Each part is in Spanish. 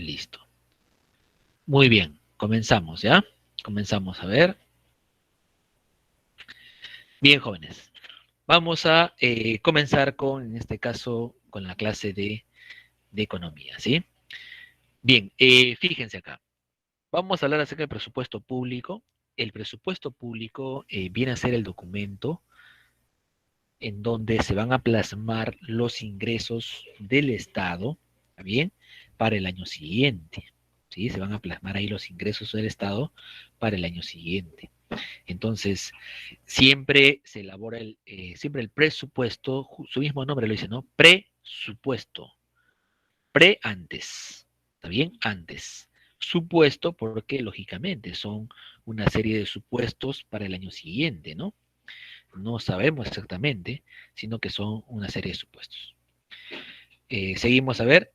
Listo. Muy bien, comenzamos, ¿ya? Comenzamos a ver. Bien, jóvenes. Vamos a comenzar con, en este caso, con la clase de economía, ¿sí? Bien, fíjense acá. Vamos a hablar acerca del presupuesto público. El presupuesto público viene a ser el documento en donde se van a plasmar los ingresos del Estado, ¿está bien? Para el año siguiente, ¿sí? Se van a plasmar ahí los ingresos del Estado para el año siguiente. Entonces, siempre se elabora siempre el presupuesto, su mismo nombre lo dice, ¿no? Presupuesto. Pre antes, ¿está bien? Antes. Supuesto porque lógicamente son una serie de supuestos para el año siguiente, ¿no? No sabemos exactamente, sino que son una serie de supuestos. Seguimos a ver,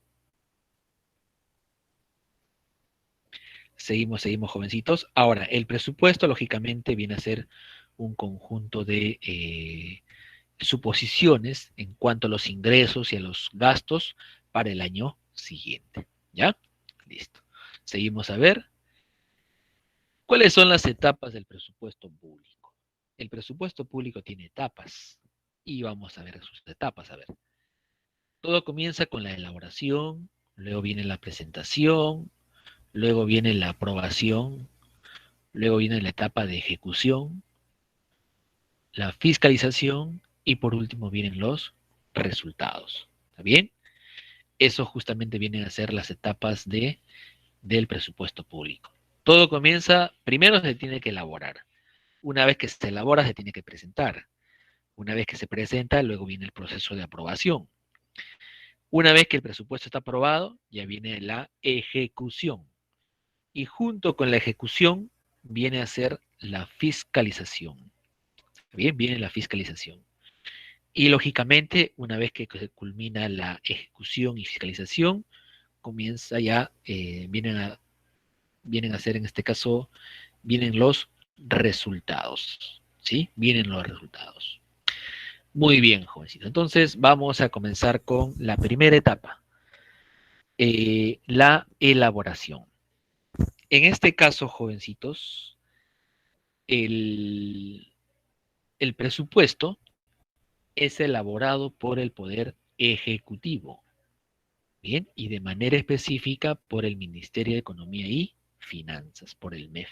seguimos jovencitos. Ahora, el presupuesto lógicamente viene a ser un conjunto de suposiciones en cuanto a los ingresos y a los gastos para el año siguiente. ¿Ya? Listo. Seguimos a ver. ¿Cuáles son las etapas del presupuesto público? El presupuesto público tiene etapas y vamos a ver sus etapas. A ver, todo comienza con la elaboración, luego viene la presentación, luego viene la aprobación, luego viene la etapa de ejecución, la fiscalización y por último vienen los resultados. ¿Está bien? Eso justamente vienen a ser las etapas del presupuesto público. Todo comienza, primero se tiene que elaborar. Una vez que se elabora, se tiene que presentar. Una vez que se presenta, luego viene el proceso de aprobación. Una vez que el presupuesto está aprobado, ya viene la ejecución. Y junto con la ejecución viene a ser la fiscalización. Bien, viene la fiscalización. Y lógicamente, una vez que se culmina la ejecución y fiscalización, comienza ya, vienen a ser en este caso, vienen los resultados. ¿Sí? Vienen los resultados. Muy bien, jovencito. Entonces vamos a comenzar con la primera etapa, la elaboración. En este caso, jovencitos, el, el presupuesto es elaborado por el Poder Ejecutivo, ¿bien? Y de manera específica por el Ministerio de Economía y Finanzas, por el MEF.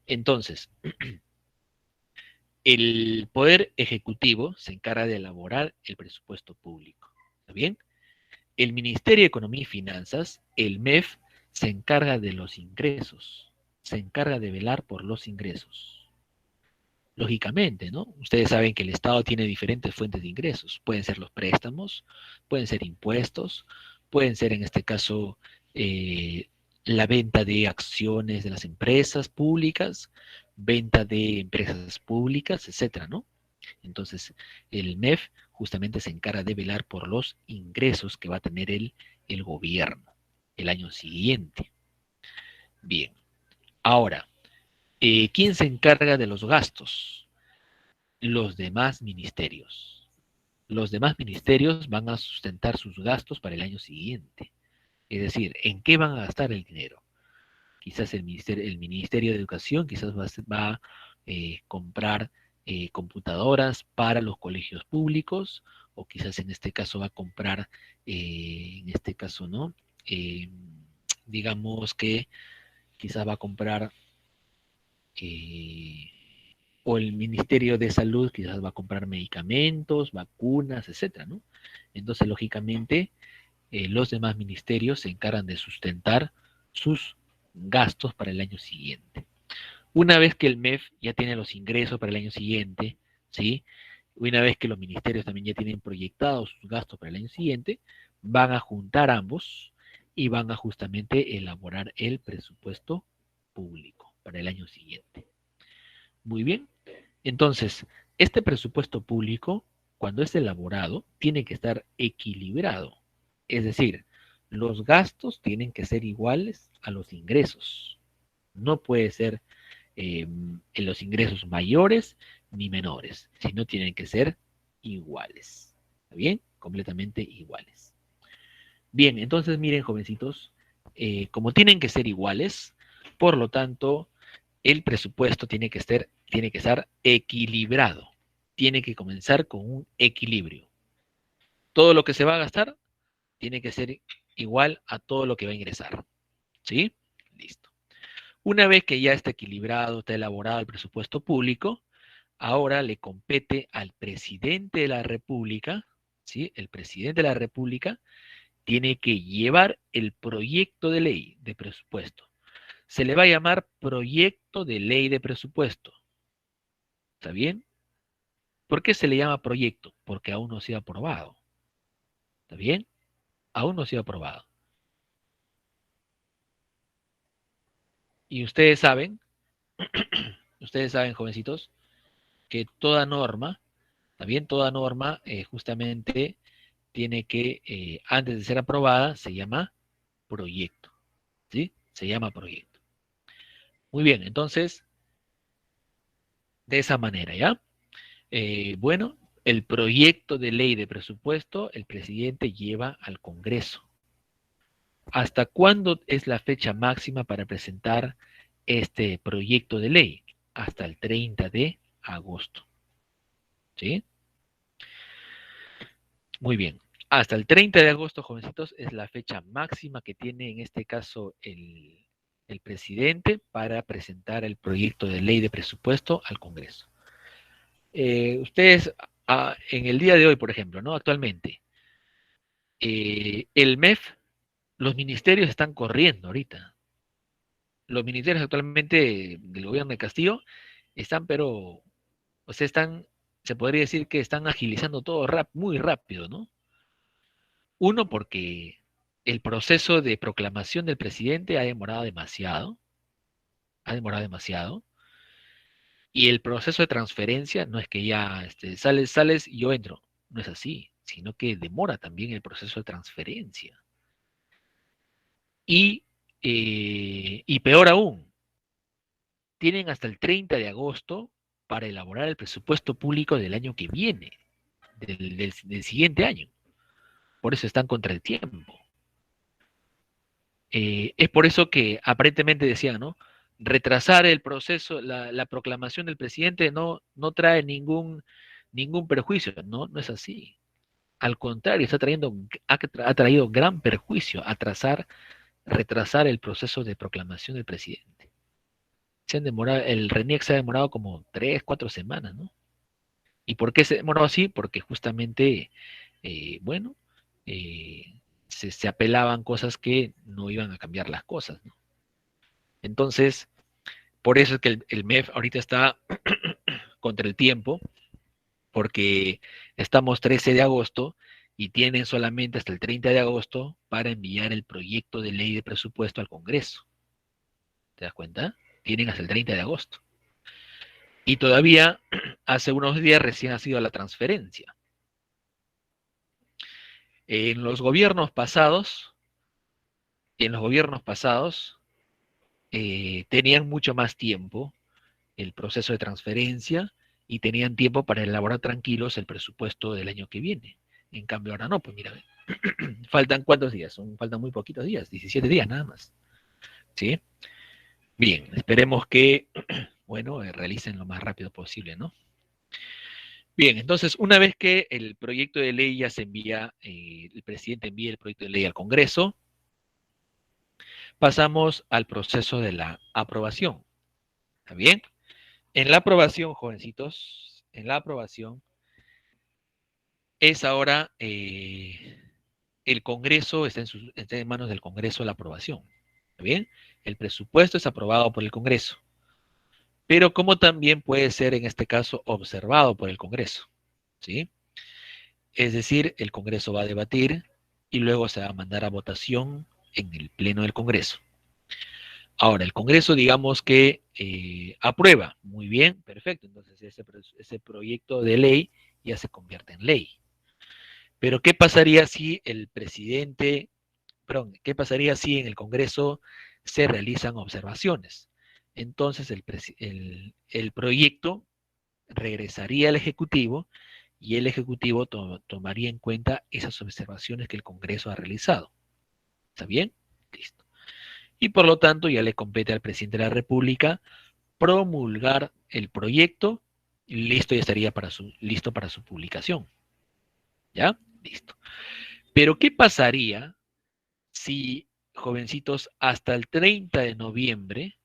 Entonces, el Poder Ejecutivo se encarga de elaborar el presupuesto público, ¿está bien? El Ministerio de Economía y Finanzas, el MEF, se encarga de los ingresos, se encarga de velar por los ingresos. Lógicamente, ¿no? Ustedes saben que el Estado tiene diferentes fuentes de ingresos. Pueden ser los préstamos, pueden ser impuestos, pueden ser en este caso eh, la venta de acciones de las empresas públicas, venta de empresas públicas, etcétera, ¿no? Entonces, el MEF justamente se encarga de velar por los ingresos que va a tener el gobierno el año siguiente. Bien, ahora, ¿quién se encarga de los gastos? Los demás ministerios. Los demás ministerios van a sustentar sus gastos para el año siguiente. Es decir, ¿en qué van a gastar el dinero? Quizás el ministerio de Educación quizás va a comprar computadoras para los colegios públicos, o quizás en este caso va a comprar, en este caso, ¿no? Eh, digamos que quizás va a comprar, eh, o el Ministerio de Salud quizás va a comprar medicamentos, vacunas, etcétera, ¿no? Entonces, lógicamente, los demás ministerios se encargan de sustentar sus gastos para el año siguiente. Una vez que el MEF ya tiene los ingresos para el año siguiente, ¿sí? Una vez que los ministerios también ya tienen proyectados sus gastos para el año siguiente, van a juntar ambos y van a justamente elaborar el presupuesto público para el año siguiente. Muy bien. Entonces, este presupuesto público, cuando es elaborado, tiene que estar equilibrado. Es decir, los gastos tienen que ser iguales a los ingresos. No puede ser en los ingresos mayores ni menores, sino tienen que ser iguales. ¿Está bien? Completamente iguales. Bien, entonces miren, jovencitos, como tienen que ser iguales, por lo tanto, el presupuesto tiene que estar equilibrado. Tiene que comenzar con un equilibrio. Todo lo que se va a gastar tiene que ser igual a todo lo que va a ingresar. ¿Sí? Listo. Una vez que ya está equilibrado, está elaborado el presupuesto público, ahora le compete al presidente de la República, ¿sí? El presidente de la República tiene que llevar el proyecto de ley de presupuesto. Se le va a llamar proyecto de ley de presupuesto. ¿Está bien? ¿Por qué se le llama proyecto? Porque aún no ha sido aprobado. ¿Está bien? Aún no ha sido aprobado. Y ustedes saben, jovencitos, que toda norma, ¿está bien? Toda norma justamente tiene que, antes de ser aprobada, se llama proyecto. ¿Sí? Se llama proyecto. Muy bien, entonces, de esa manera, ¿ya? Bueno, el proyecto de ley de presupuesto, el presidente lleva al Congreso. ¿Hasta cuándo es la fecha máxima para presentar este proyecto de ley? Hasta el 30 de agosto. ¿Sí? Muy bien. Hasta el 30 de agosto, jovencitos, es la fecha máxima que tiene en este caso el presidente para presentar el proyecto de ley de presupuesto al Congreso. Ustedes, en el día de hoy, por ejemplo, ¿no? Actualmente, el MEF, los ministerios están corriendo ahorita. Los ministerios actualmente del gobierno de Castillo están, pero, o sea, se podría decir que están agilizando todo muy rápido, ¿no? Uno, porque el proceso de proclamación del presidente ha demorado demasiado, y el proceso de transferencia no es que ya sales y yo entro, no es así, sino que demora también el proceso de transferencia. Y peor aún, tienen hasta el 30 de agosto para elaborar el presupuesto público del año que viene, del siguiente año. Por eso están contra el tiempo. Es por eso que aparentemente decían, ¿no? Retrasar el proceso, la proclamación del presidente no trae ningún perjuicio. No, no es así. Al contrario, ha traído gran perjuicio retrasar el proceso de proclamación del presidente. El RENIEC se ha demorado como 3, 4 semanas, ¿no? ¿Y por qué se demoró así? Porque justamente, bueno, se apelaban cosas que no iban a cambiar las cosas, ¿no? Entonces, por eso es que el MEF ahorita está contra el tiempo, porque estamos 13 de agosto y tienen solamente hasta el 30 de agosto para enviar el proyecto de ley de presupuesto al Congreso. ¿Te das cuenta? Tienen hasta el 30 de agosto. Y todavía hace unos días recién ha sido la transferencia. En los gobiernos pasados, tenían mucho más tiempo el proceso de transferencia y tenían tiempo para elaborar tranquilos el presupuesto del año que viene. En cambio, ahora no, pues mira, faltan ¿cuántos días? Faltan muy poquitos días, 17 días nada más. ¿Sí? Bien, esperemos que, bueno, realicen lo más rápido posible, ¿no? Bien, entonces, una vez que el proyecto de ley ya se envía, el presidente envía el proyecto de ley al Congreso, pasamos al proceso de la aprobación. ¿Está bien? En la aprobación, jovencitos, en la aprobación es ahora el Congreso, está en manos del Congreso la aprobación. ¿Está bien? El presupuesto es aprobado por el Congreso, pero como también puede ser en este caso observado por el Congreso. ¿Sí? Es decir, el Congreso va a debatir y luego se va a mandar a votación en el Pleno del Congreso. Ahora, el Congreso, digamos que aprueba. Muy bien, perfecto. Entonces, ese proyecto de ley ya se convierte en ley. Pero, ¿qué pasaría si qué pasaría si en el Congreso se realizan observaciones? Entonces, el proyecto regresaría al Ejecutivo y el Ejecutivo tomaría en cuenta esas observaciones que el Congreso ha realizado. ¿Está bien? Listo. y por lo tanto ya le compete al presidente de la República promulgar el proyecto y listo, ya estaría listo para su publicación. ¿Ya? Listo. Pero ¿qué pasaría si, jovencitos, hasta el 30 de noviembre,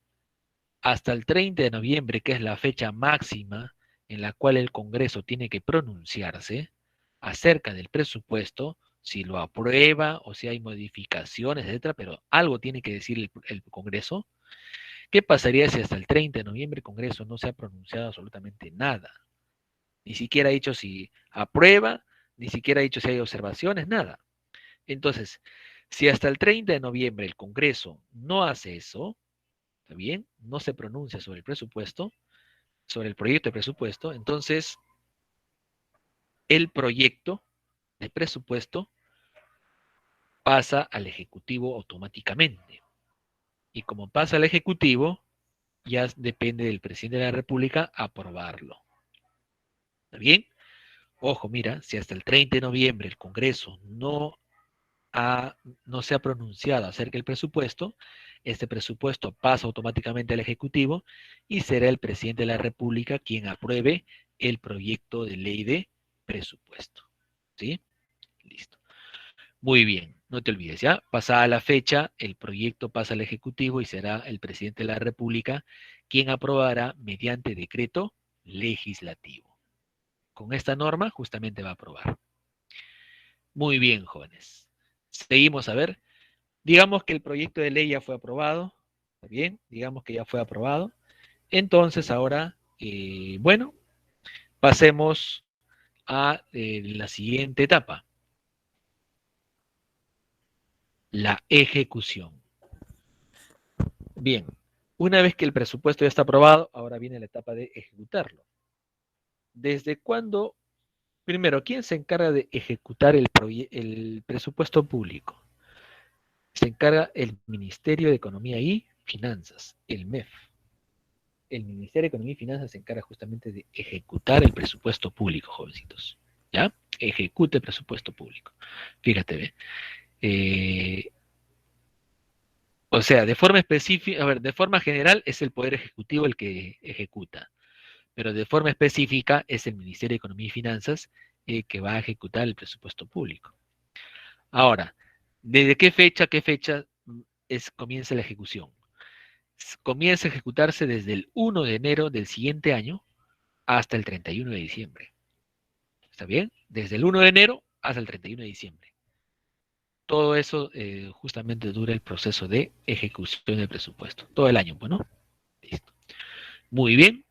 que es la fecha máxima en la cual el Congreso tiene que pronunciarse acerca del presupuesto, si lo aprueba o si hay modificaciones, etcétera, pero algo tiene que decir el Congreso? ¿Qué pasaría si hasta el 30 de noviembre el Congreso no se ha pronunciado absolutamente nada? Ni siquiera ha dicho si aprueba, ni siquiera ha dicho si hay observaciones, nada. Entonces, si hasta el 30 de noviembre el Congreso no hace eso, ¿está bien? No se pronuncia sobre el presupuesto, sobre el proyecto de presupuesto, entonces el proyecto de presupuesto pasa al Ejecutivo automáticamente. Y como pasa al Ejecutivo, ya depende del presidente de la República aprobarlo. ¿Está bien? Ojo, mira, si hasta el 30 de noviembre el Congreso no se ha pronunciado acerca del presupuesto, este presupuesto pasa automáticamente al Ejecutivo y será el presidente de la República quien apruebe el proyecto de ley de presupuesto. ¿Sí? Listo. Muy bien, no te olvides, ¿ya? Pasada la fecha, el proyecto pasa al Ejecutivo y será el presidente de la República quien aprobará mediante decreto legislativo. Con esta norma justamente va a aprobar. Muy bien, jóvenes. Seguimos a ver. Digamos que el proyecto de ley ya fue aprobado. ¿Está bien? Digamos que ya fue aprobado. Entonces ahora, bueno, pasemos a la siguiente etapa, la ejecución. Bien, una vez que el presupuesto ya está aprobado, ahora viene la etapa de ejecutarlo. ¿Desde cuándo? Primero, ¿quién se encarga de ejecutar el presupuesto público? Se encarga el Ministerio de Economía y Finanzas, el MEF. El Ministerio de Economía y Finanzas se encarga justamente de ejecutar el presupuesto público, jovencitos. ¿Ya? Ejecuta el presupuesto público. Fíjate, ¿ve? Eh, o sea, de forma específica, a ver, de forma general es el Poder Ejecutivo el que ejecuta, pero de forma específica es el Ministerio de Economía y Finanzas el que va a ejecutar el presupuesto público. Ahora, ¿desde qué fecha comienza la ejecución? Comienza a ejecutarse desde el 1 de enero del siguiente año hasta el 31 de diciembre. ¿Está bien? Desde el 1 de enero hasta el 31 de diciembre. Todo eso justamente dura el proceso de ejecución del presupuesto. Todo el año, bueno. Listo. Muy bien.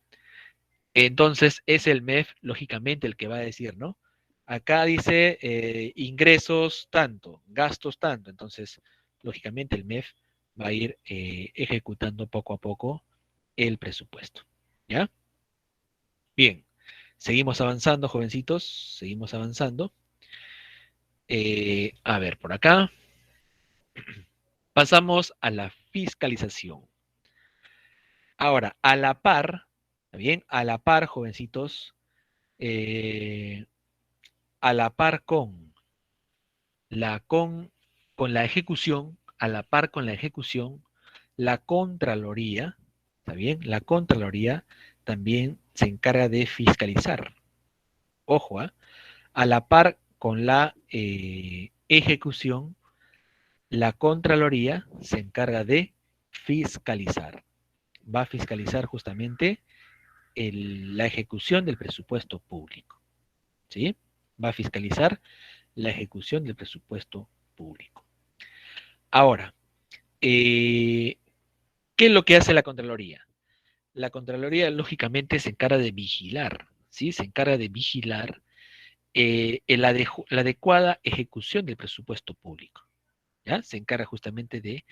Entonces es el MEF, lógicamente, el que va a decir, ¿no? Acá dice ingresos tanto, gastos tanto. Entonces, lógicamente, el MEF va a ir ejecutando poco a poco el presupuesto. ¿Ya? Bien. Seguimos avanzando, jovencitos. Seguimos avanzando. A ver, por acá. Pasamos a la fiscalización. Ahora, a la par, ¿está bien? A la par, jovencitos, eh, a la par la, con, con la ejecución, a la par con la ejecución, la Contraloría, ¿está bien? La Contraloría también se encarga de fiscalizar. Ojo, ¿eh? A la par con la ejecución, la Contraloría se encarga de fiscalizar. Va a fiscalizar justamente la ejecución del presupuesto público. ¿Sí? Va a fiscalizar la ejecución del presupuesto público. Ahora, ¿qué es lo que hace la Contraloría? La Contraloría, lógicamente, se encarga de vigilar, ¿sí? Se encarga de vigilar la adecuada ejecución del presupuesto público, ¿ya? Se encarga justamente de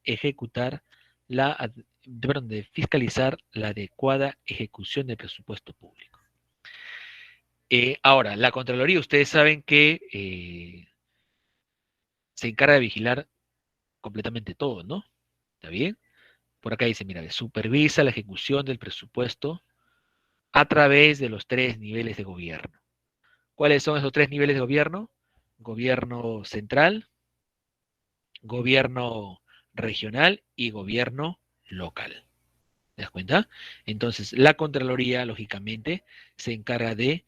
ejecutar de fiscalizar la adecuada ejecución del presupuesto público. Ahora, la Contraloría, ustedes saben que se encarga de vigilar completamente todo, ¿no? ¿Está bien? Por acá dice, mira, supervisa la ejecución del presupuesto a través de los tres niveles de gobierno. ¿Cuáles son esos tres niveles de gobierno? Gobierno central, gobierno regional y gobierno local. ¿Te das cuenta? Entonces, la Contraloría, lógicamente, se encarga de,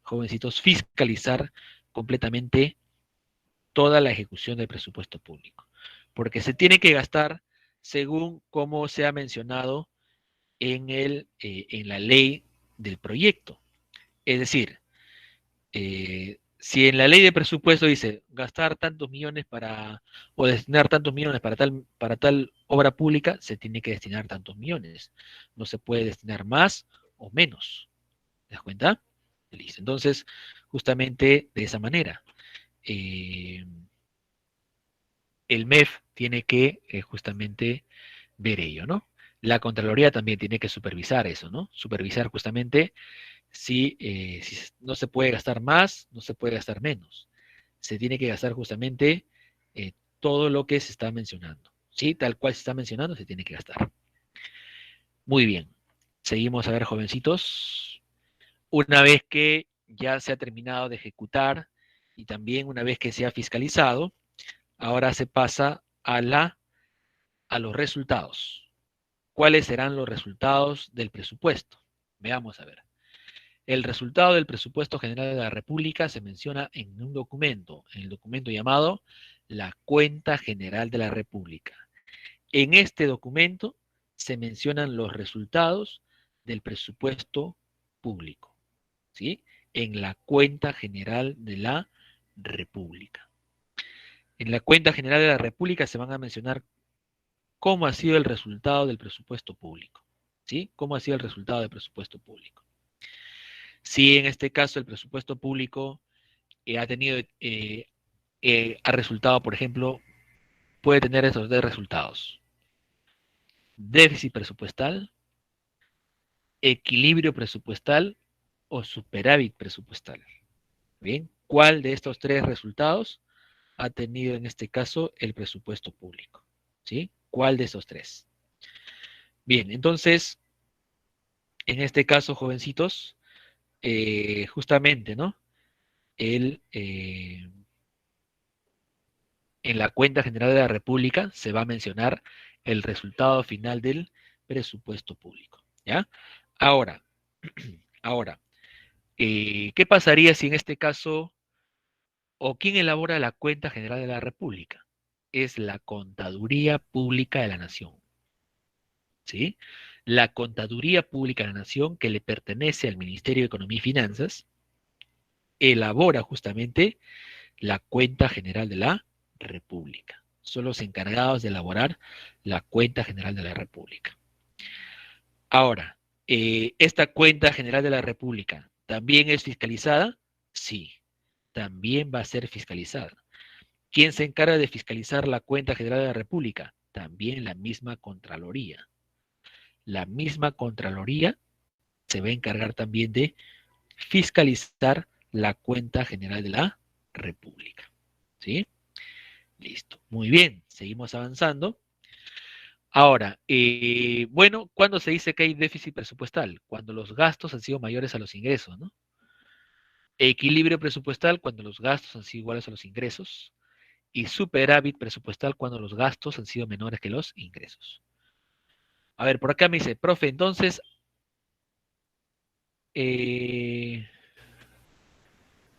jovencitos, fiscalizar completamente toda la ejecución del presupuesto público, porque se tiene que gastar según como se ha mencionado en la ley del proyecto. Es decir, si en la ley de presupuesto dice gastar tantos millones o destinar tantos millones para tal obra pública, se tiene que destinar tantos millones. No se puede destinar más o menos. ¿Te das cuenta? Listo. Entonces, justamente de esa manera, eh, el MEF tiene que justamente ver ello, ¿no? La Contraloría también tiene que supervisar eso, ¿no? Supervisar justamente si no se puede gastar más, no se puede gastar menos. Se tiene que gastar justamente todo lo que se está mencionando. ¿Sí? Tal cual se está mencionando, se tiene que gastar. Muy bien. Seguimos a ver, jovencitos. Una vez que ya se ha terminado de ejecutar y también una vez que se ha fiscalizado, ahora se pasa a los resultados. ¿Cuáles serán los resultados del presupuesto? Veamos a ver. El resultado del presupuesto general de la República se menciona en un documento, en el documento llamado la Cuenta General de la República. En este documento se mencionan los resultados del presupuesto público, ¿sí? En la Cuenta General de la República. En la Cuenta General de la República se van a mencionar cómo ha sido el resultado del presupuesto público, ¿sí? Cómo ha sido el resultado del presupuesto público. Si en este caso el presupuesto público ha resultado, por ejemplo, puede tener esos dos resultados: déficit presupuestal, equilibrio presupuestal o superávit presupuestal. Bien, ¿cuál de estos tres resultados ha tenido en este caso el presupuesto público? ¿Sí? ¿Cuál de esos tres? Bien, entonces, en este caso, jovencitos, justamente, ¿no? El, en la cuenta general de la República se va a mencionar el resultado final del presupuesto público, ¿ya? Ahora, ahora, ¿qué pasaría si en este caso, o quién elabora la cuenta general de la República? Es la Contaduría Pública de la Nación, ¿sí? La Contaduría Pública de la Nación, que le pertenece al Ministerio de Economía y Finanzas, elabora justamente la cuenta general de la República. Son los encargados de elaborar la cuenta general de la República. Ahora, ¿esta cuenta general de la República también es fiscalizada? Sí, también va a ser fiscalizada. ¿Quién se encarga de fiscalizar la cuenta general de la República? También la misma Contraloría. La misma Contraloría se va a encargar también de fiscalizar la cuenta general de la República. ¿Sí? Listo. Muy bien. Seguimos avanzando. Ahora, bueno, ¿cuándo se dice que hay déficit presupuestal? Cuando los gastos han sido mayores a los ingresos, ¿no? Equilibrio presupuestal cuando los gastos han sido iguales a los ingresos. Y superávit presupuestal cuando los gastos han sido menores que los ingresos. A ver, por acá me dice, profe, entonces, eh,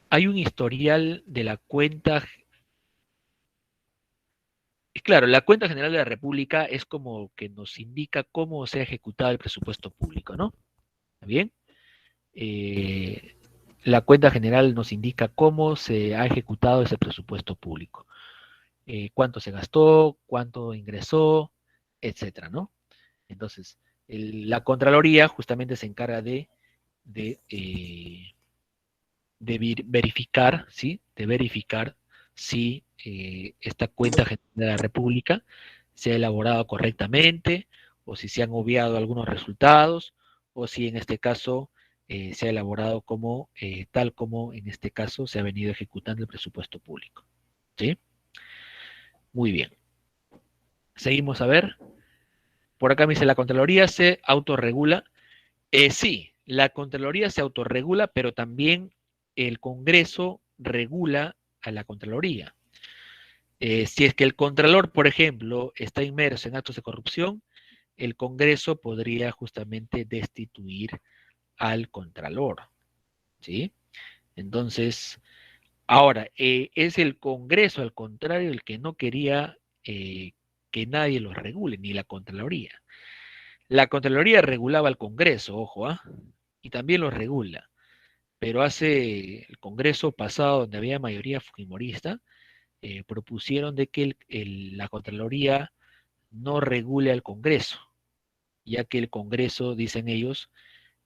hay un historial de la cuenta. Claro, la cuenta general de la República es como que nos indica cómo se ha ejecutado el presupuesto público, ¿no? ¿Está bien? Eh, la cuenta general nos indica cómo se ha ejecutado ese presupuesto público. Cuánto se gastó, cuánto ingresó, etcétera, ¿no? Entonces, la Contraloría justamente se encarga de, eh, de verificar, ¿sí? De verificar si esta cuenta general de la República se ha elaborado correctamente, o si se han obviado algunos resultados, o si en este caso se ha elaborado como tal como en este caso se ha venido ejecutando el presupuesto público. ¿Sí? Muy bien. Seguimos a ver. Por acá me dice, la Contraloría se autorregula. Sí, la Contraloría se autorregula, pero también el Congreso regula a la Contraloría. Si es que el contralor, por ejemplo, está inmerso en actos de corrupción, el Congreso podría justamente destituir al contralor, ¿sí? Entonces, ahora, es el Congreso, al contrario, el que no quería que nadie lo regule, ni la Contraloría. La Contraloría regulaba al Congreso, ojo, ¿ah? Y también lo regula. Pero hace el Congreso pasado, donde había mayoría fujimorista, propusieron de que la Contraloría no regule al Congreso, ya que el Congreso, dicen ellos,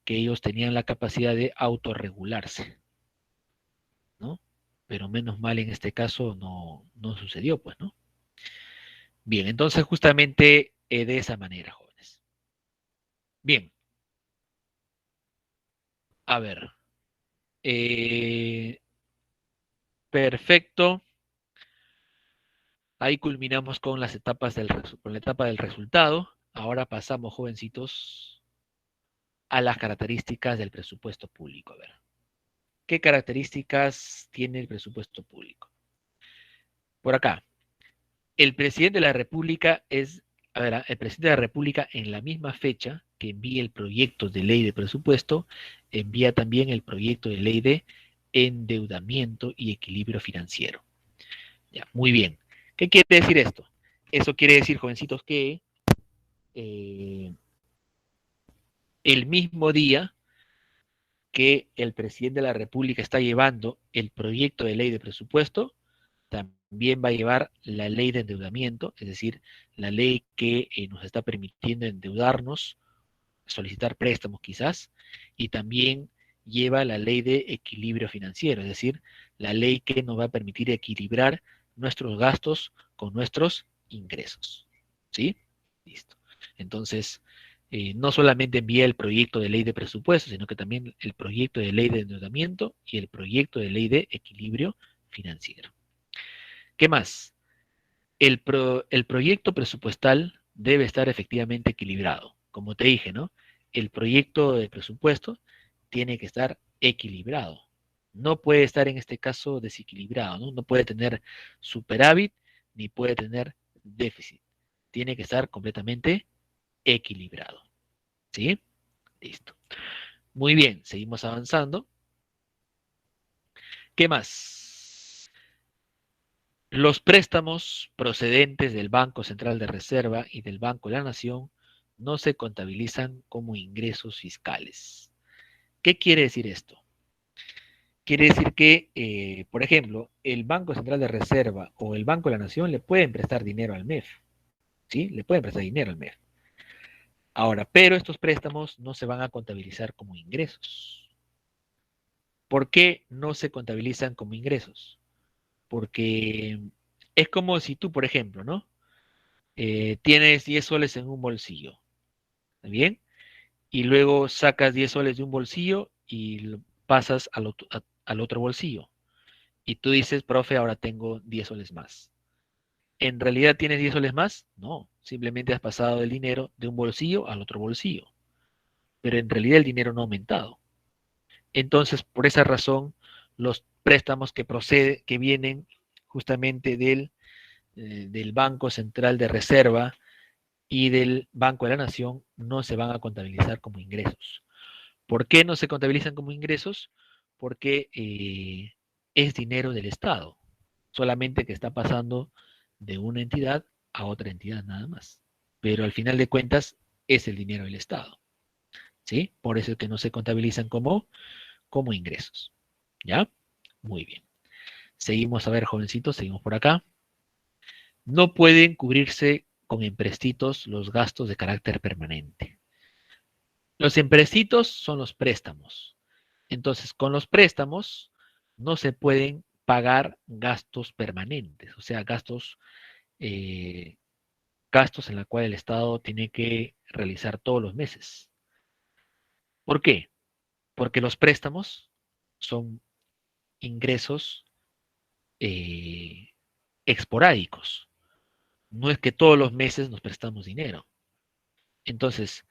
que ellos tenían la capacidad de autorregularse, ¿no? Pero menos mal en este caso no sucedió, pues, ¿no? Bien, entonces justamente de esa manera, jóvenes. Bien, a ver. eh, perfecto. Ahí culminamos con las etapas con la etapa del resultado. Ahora pasamos, jovencitos, a las características del presupuesto público. A ver, ¿qué características tiene el presupuesto público? Por acá, el presidente de la República a ver, el presidente de la República en la misma fecha que envía el proyecto de ley de presupuesto, envía también el proyecto de ley de endeudamiento y equilibrio financiero. Ya, muy bien. ¿Qué quiere decir esto? Eso quiere decir, jovencitos, que eh, el mismo día que el presidente de la República está llevando el proyecto de ley de presupuesto, también va a llevar la ley de endeudamiento, es decir, la ley que nos está permitiendo endeudarnos, solicitar préstamos quizás, y también lleva la ley de equilibrio financiero, es decir, la ley que nos va a permitir equilibrar nuestros gastos con nuestros ingresos. ¿Sí? Listo. Entonces, no solamente envía el proyecto de ley de presupuesto, sino que también el proyecto de ley de endeudamiento y el proyecto de ley de equilibrio financiero. ¿Qué más? El proyecto presupuestal debe estar efectivamente equilibrado. Como te dije, ¿no? El proyecto de presupuesto tiene que estar equilibrado. No puede estar en este caso desequilibrado, ¿no? No puede tener superávit ni puede tener déficit. Tiene que estar completamente equilibrado. ¿Sí? Listo. Muy bien, seguimos avanzando. ¿Qué más? Los préstamos procedentes del Banco Central de Reserva y del Banco de la Nación no se contabilizan como ingresos fiscales. ¿Qué quiere decir esto? Quiere decir que, por ejemplo, el Banco Central de Reserva o el Banco de la Nación le pueden prestar dinero al MEF, ¿sí? Le pueden prestar dinero al MEF. Ahora, pero estos préstamos no se van a contabilizar como ingresos. ¿Por qué no se contabilizan como ingresos? Porque es como si tú, por ejemplo, ¿no? Tienes 10 soles en un bolsillo, ¿está bien? Y luego sacas 10 soles de un bolsillo y lo pasas al otro bolsillo. Y tú dices, profe, ahora tengo 10 soles más. ¿En realidad tienes 10 soles más? No, simplemente has pasado el dinero de un bolsillo al otro bolsillo. Pero en realidad el dinero no ha aumentado. Entonces, por esa razón, los préstamos que vienen justamente del Banco Central de Reserva y del Banco de la Nación no se van a contabilizar como ingresos. ¿Por qué no se contabilizan como ingresos? Porque es dinero del Estado, solamente que está pasando de una entidad a otra entidad nada más. Pero al final de cuentas es el dinero del Estado, ¿sí? Por eso es que no se contabilizan como ingresos. ¿Ya? Muy bien. Seguimos a ver, jovencitos, seguimos por acá. No pueden cubrirse con emprestitos los gastos de carácter permanente. Los emprestitos son los préstamos. Entonces, con los préstamos no se pueden pagar gastos permanentes, o sea, eh, gastos en la cual el Estado tiene que realizar todos los meses. ¿Por qué? Porque los préstamos son ingresos eh, esporádicos. No es que todos los meses nos prestamos dinero. Entonces,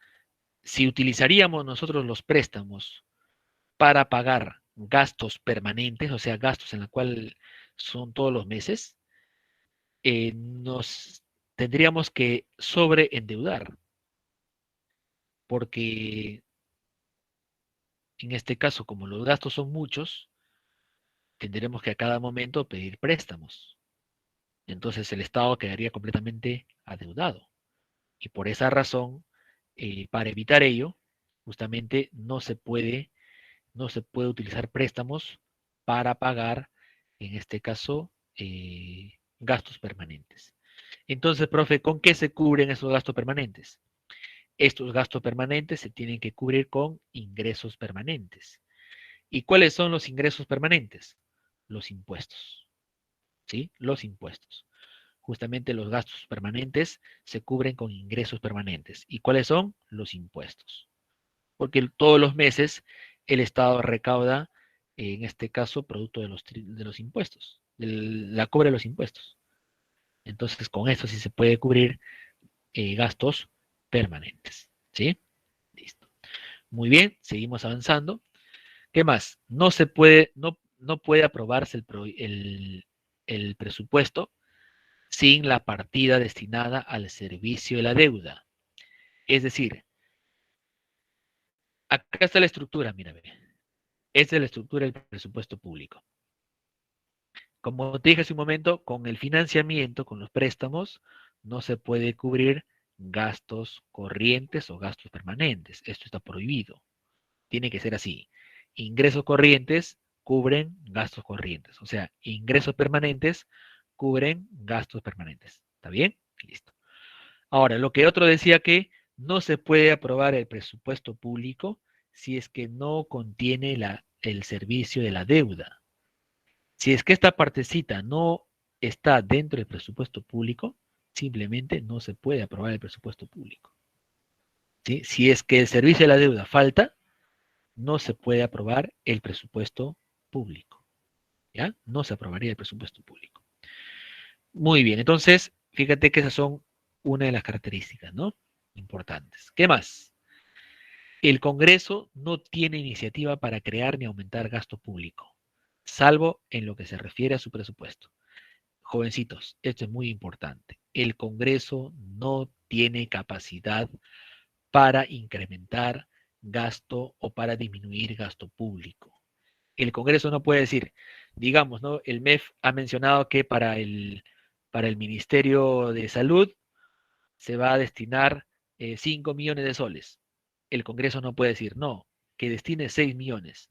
si utilizaríamos nosotros los préstamos para pagar gastos permanentes, o sea, gastos en la cual son todos los meses, nos tendríamos que sobreendeudar, porque en este caso, como los gastos son muchos, tendremos que a cada momento pedir préstamos. Entonces el Estado quedaría completamente adeudado. Y por esa razón, para evitar ello, justamente no se puede utilizar préstamos para pagar, en este caso, gastos permanentes. Entonces, profe, ¿con qué se cubren esos gastos permanentes? Estos gastos permanentes se tienen que cubrir con ingresos permanentes. ¿Y cuáles son los ingresos permanentes? Los impuestos, ¿sí? Los impuestos. Justamente los gastos permanentes se cubren con ingresos permanentes. ¿Y cuáles son? Los impuestos. Porque todos los meses el Estado recauda, en este caso, producto de los impuestos, de la cobra de los impuestos. Entonces, con eso sí se puede cubrir gastos permanentes. ¿Sí? Listo. Muy bien, seguimos avanzando. ¿Qué más? No puede aprobarse el presupuesto sin la partida destinada al servicio de la deuda. Es decir, acá está la estructura, mírame. Esta es la estructura del presupuesto público. Como te dije hace un momento, con el financiamiento, con los préstamos, no se puede cubrir gastos corrientes o gastos permanentes. Esto está prohibido. Tiene que ser así. Ingresos corrientes cubren gastos corrientes. O sea, ingresos permanentes cubren gastos permanentes. ¿Está bien? Listo. Ahora, lo que otro decía que no se puede aprobar el presupuesto público si es que no contiene el servicio de la deuda. Si es que esta partecita no está dentro del presupuesto público, simplemente no se puede aprobar el presupuesto público. ¿Sí? Si es que el servicio de la deuda falta, no se puede aprobar el presupuesto público. ¿Ya? No se aprobaría el presupuesto público. Muy bien, entonces, fíjate que esas son una de las características, ¿no? Importantes. ¿Qué más? El Congreso no tiene iniciativa para crear ni aumentar gasto público, salvo en lo que se refiere a su presupuesto. Jovencitos, esto es muy importante. El Congreso no tiene capacidad para incrementar gasto o para disminuir gasto público. El Congreso no puede decir, digamos, ¿no? El MEF ha mencionado que para el Ministerio de Salud se va a destinar 5 millones de soles. El Congreso no puede decir, no, que destine 6 millones.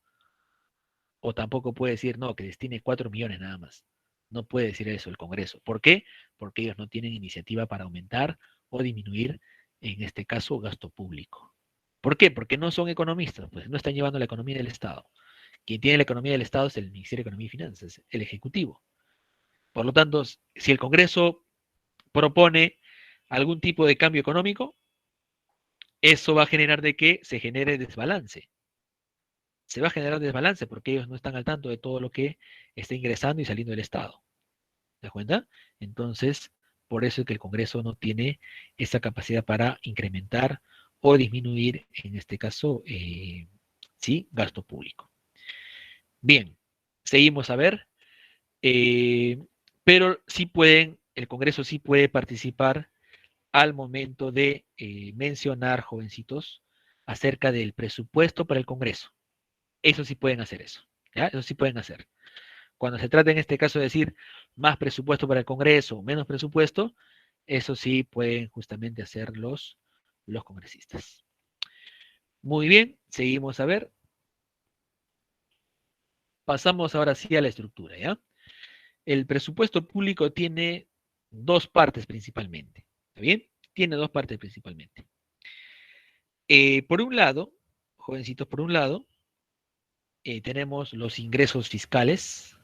O tampoco puede decir, no, que destine 4 millones nada más. No puede decir eso el Congreso. ¿Por qué? Porque ellos no tienen iniciativa para aumentar o disminuir, en este caso, gasto público. ¿Por qué? Porque no son economistas, pues no están llevando la economía del Estado. Quien tiene la economía del Estado es el Ministerio de Economía y Finanzas, el Ejecutivo. Por lo tanto, si el Congreso propone algún tipo de cambio económico, eso va a generar de que se genere desbalance. Se va a generar desbalance porque ellos no están al tanto de todo lo que está ingresando y saliendo del Estado. ¿Te das cuenta? Entonces, por eso es que el Congreso no tiene esa capacidad para incrementar o disminuir, en este caso, sí, gasto público. Bien, seguimos a ver. Eh, pero sí el Congreso sí puede participar al momento de mencionar, jovencitos, acerca del presupuesto para el Congreso. Eso sí pueden hacer eso. ¿Ya? Eso sí pueden hacer. Cuando se trata en este caso de decir más presupuesto para el Congreso o menos presupuesto, eso sí pueden justamente hacer los congresistas. Muy bien, seguimos a ver. Pasamos ahora sí a la estructura, ¿ya? El presupuesto público tiene dos partes principalmente. ¿Está bien? Tiene dos partes principalmente. Por un lado, jovencitos, por un lado, tenemos los ingresos fiscales.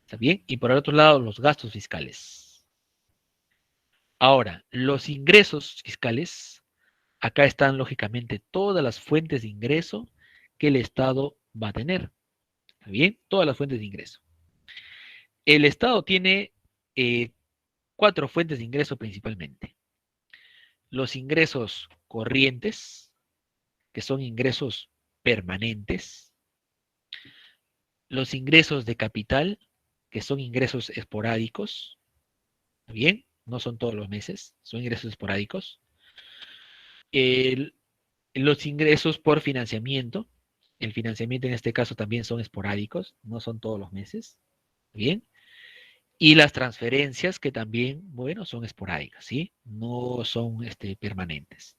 ¿Está bien? Y por el otro lado, los gastos fiscales. Ahora, los ingresos fiscales, acá están lógicamente todas las fuentes de ingreso que el Estado va a tener. ¿Está bien? Todas las fuentes de ingreso. El Estado tiene eh, cuatro fuentes de ingreso principalmente. Los ingresos corrientes, que son ingresos permanentes, los ingresos de capital, que son ingresos esporádicos, ¿Está bien? No son todos los meses, son ingresos esporádicos. El- los ingresos por financiamiento, el financiamiento en este caso también son esporádicos, no son todos los meses. ¿Está bien? Y las transferencias que también, bueno, son esporádicas, ¿sí? No son permanentes.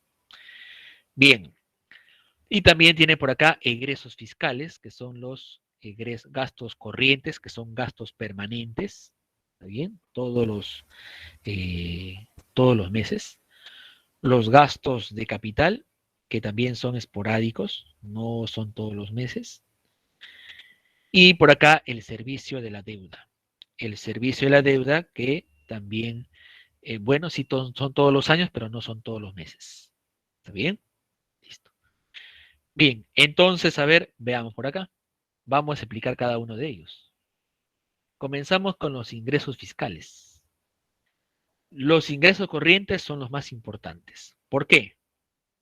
Bien, y también tiene por acá egresos fiscales, que son los gastos corrientes, que son gastos permanentes, ¿está bien? Todos los meses. Los gastos de capital, que también son esporádicos, no son todos los meses. Y por acá el servicio de la deuda. El servicio de la deuda que también, bueno, sí son todos los años, pero no son todos los meses. ¿Está bien? Listo. Bien, entonces, a ver, veamos por acá. Vamos a explicar cada uno de ellos. Comenzamos con los ingresos fiscales. Los ingresos corrientes son los más importantes. ¿Por qué?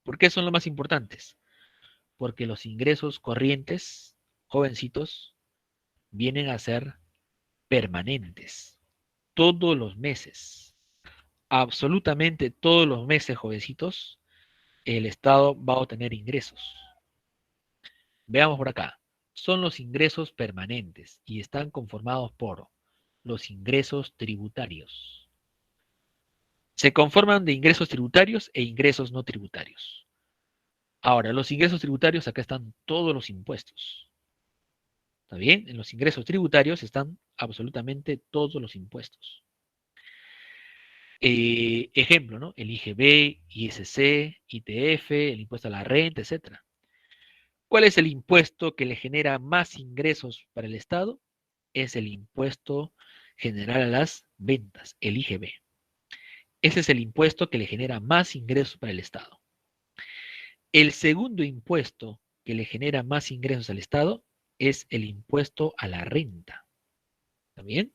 ¿Por qué son los más importantes? Porque los ingresos corrientes, jovencitos, vienen a ser permanentes. Todos los meses, absolutamente todos los meses, jovencitos, el Estado va a obtener ingresos. Veamos por acá. Son los ingresos permanentes y están conformados por los ingresos tributarios. Se conforman de ingresos tributarios e ingresos no tributarios. Ahora, los ingresos tributarios, acá están todos los impuestos. ¿Está bien? En los ingresos tributarios están absolutamente todos los impuestos. Ejemplo, ¿no? El IGB, ISC, ITF, el impuesto a la renta, etcétera. ¿Cuál es el impuesto que le genera más ingresos para el Estado? Es el impuesto general a las ventas, el IGB. Ese es el impuesto que le genera más ingresos para el Estado. El segundo impuesto que le genera más ingresos al Estado es el impuesto a la renta. ¿Está bien?